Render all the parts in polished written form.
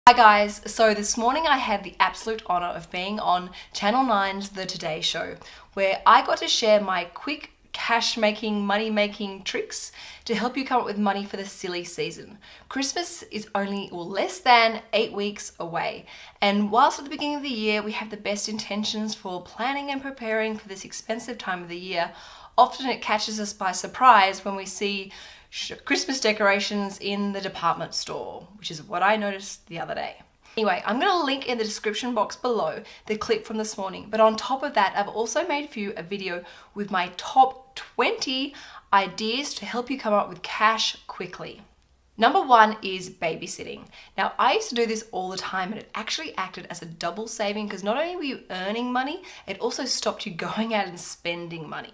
Hi guys, so this morning I had the absolute honor of being on Channel 9's The Today Show, where I got to share my quick cash making, money making tricks to help you come up with money for the silly season. Christmas is only less than 8 weeks away, and whilst at the beginning of the year we have the best intentions for planning and preparing for this expensive time of the year, often it catches us by surprise when we see Christmas decorations in the department store, which is what I noticed the other day. Anyway, I'm going to link in the description box below the clip from this morning, but on top of that, I've also made for you a video with my top 20 ideas to help you come up with cash quickly. Number 1 is babysitting. Now, I used to do this all the time, and it actually acted as a double saving because not only were you earning money, it also stopped you going out and spending money.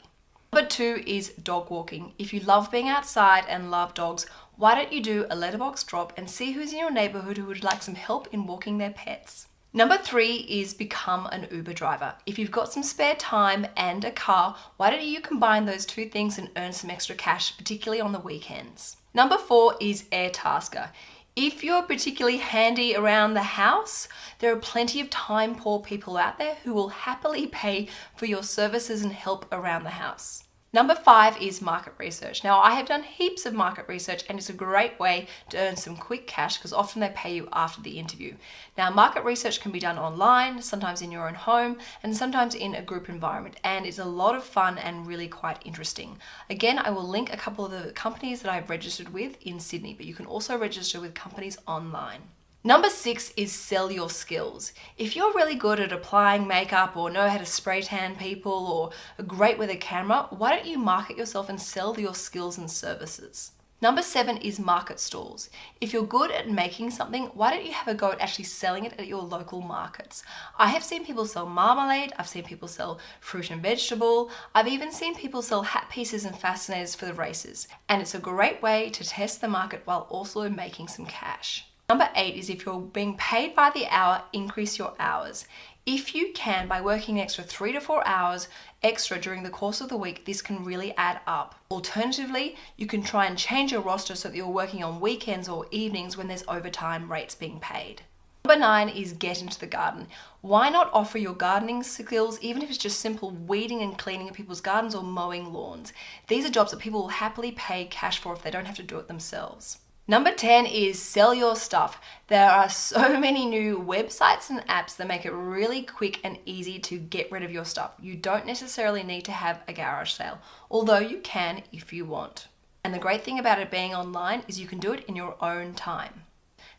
Number 2 is dog walking. If you love being outside and love dogs, why don't you do a letterbox drop and see who's in your neighborhood who would like some help in walking their pets. Number 3 is become an Uber driver. If you've got some spare time and a car, why don't you combine those two things and earn some extra cash, particularly on the weekends. Number 4 is Airtasker. If you're particularly handy around the house, there are plenty of time poor people out there who will happily pay for your services and help around the house. Number 5 is market research. Now, I have done heaps of market research, and it's a great way to earn some quick cash because often they pay you after the interview. Now, market research can be done online, sometimes in your own home, and sometimes in a group environment, and it's a lot of fun and really quite interesting. Again, I will link a couple of the companies that I've registered with in Sydney, but you can also register with companies online. Number 6 is sell your skills. If you're really good at applying makeup or know how to spray tan people or are great with a camera, why don't you market yourself and sell your skills and services? Number 7 is market stalls. If you're good at making something, why don't you have a go at actually selling it at your local markets? I have seen people sell marmalade, I've seen people sell fruit and vegetable, I've even seen people sell hat pieces and fascinators for the races. And it's a great way to test the market while also making some cash. Number 8 is if you're being paid by the hour, increase your hours. If you can, by working an extra 3 to 4 hours extra during the course of the week, this can really add up. Alternatively, you can try and change your roster so that you're working on weekends or evenings when there's overtime rates being paid. Number 9 is get into the garden. Why not offer your gardening skills, even if it's just simple weeding and cleaning of people's gardens or mowing lawns? These are jobs that people will happily pay cash for if they don't have to do it themselves. Number 10 is sell your stuff. There are so many new websites and apps that make it really quick and easy to get rid of your stuff. You don't necessarily need to have a garage sale, although you can if you want. And the great thing about it being online is you can do it in your own time.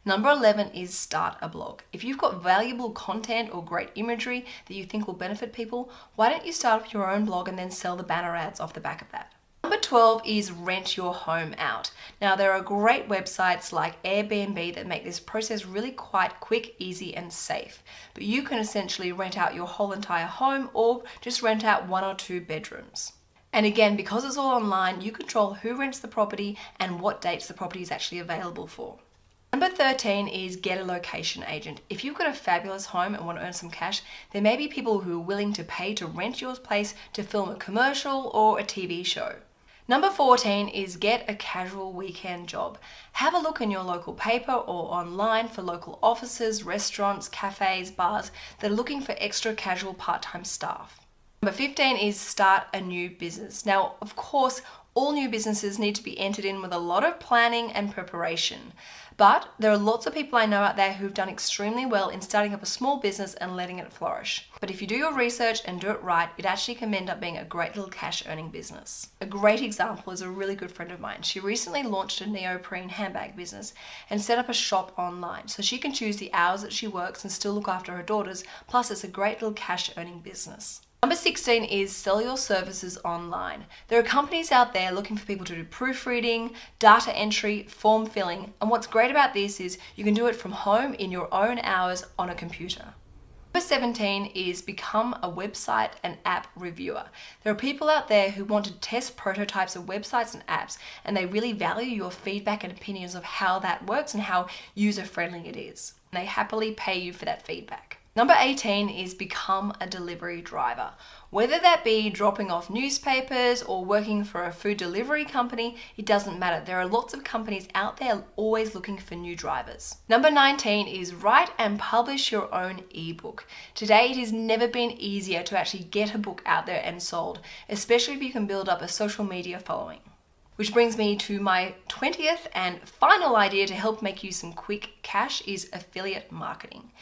Number 11 is start a blog. If you've got valuable content or great imagery that you think will benefit people, why don't you start up your own blog and then sell the banner ads off the back of that? Number 12 is rent your home out. Now, there are great websites like Airbnb that make this process really quite quick, easy, and safe. But you can essentially rent out your whole entire home or just rent out 1 or 2 bedrooms. And again, because it's all online, you control who rents the property and what dates the property is actually available for. Number 13 is get a location agent. If you've got a fabulous home and want to earn some cash, there may be people who are willing to pay to rent your place to film a commercial or a TV show. Number 14 is get a casual weekend job. Have a look in your local paper or online for local offices, restaurants, cafes, bars that are looking for extra casual part-time staff. Number 15 is start a new business. Now, of course, all new businesses need to be entered in with a lot of planning and preparation. But there are lots of people I know out there who've done extremely well in starting up a small business and letting it flourish. But if you do your research and do it right, it actually can end up being a great little cash earning business. A great example is a really good friend of mine. She recently launched a neoprene handbag business and set up a shop online so she can choose the hours that she works and still look after her daughters. Plus, it's a great little cash earning business. Number 16 is sell your services online. There are companies out there looking for people to do proofreading, data entry, form filling, and what's great about this is you can do it from home in your own hours on a computer. Number 17 is become a website and app reviewer. There are people out there who want to test prototypes of websites and apps, and they really value your feedback and opinions of how that works and how user-friendly it is. And they happily pay you for that feedback. Number 18 is become a delivery driver. Whether that be dropping off newspapers or working for a food delivery company, it doesn't matter. There are lots of companies out there always looking for new drivers. Number 19 is write and publish your own ebook. Today, it has never been easier to actually get a book out there and sold, especially if you can build up a social media following. Which brings me to my 20th and final idea to help make you some quick cash is affiliate marketing.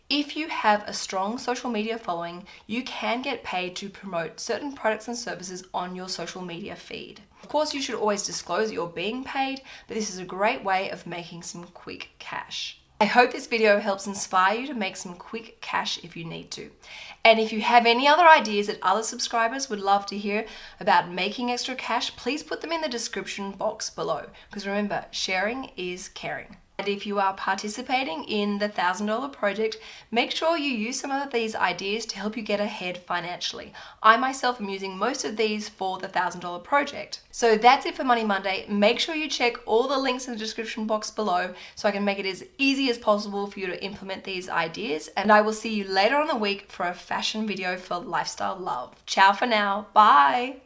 If you have a strong social media following, you can get paid to promote certain products and services on your social media feed. Of course, you should always disclose that you're being paid, but this is a great way of making some quick cash. I hope this video helps inspire you to make some quick cash if you need to. And if you have any other ideas that other subscribers would love to hear about making extra cash, please put them in the description box below. Because remember, sharing is caring. And if you are participating in the $1,000 project, make sure you use some of these ideas to help you get ahead financially. I myself am using most of these for the $1,000 project. So that's it for Money Monday. Make sure you check all the links in the description box below so I can make it as easy as possible for you to implement these ideas. And I will see you later on the week for a fashion video for lifestyle love. Ciao for now. Bye.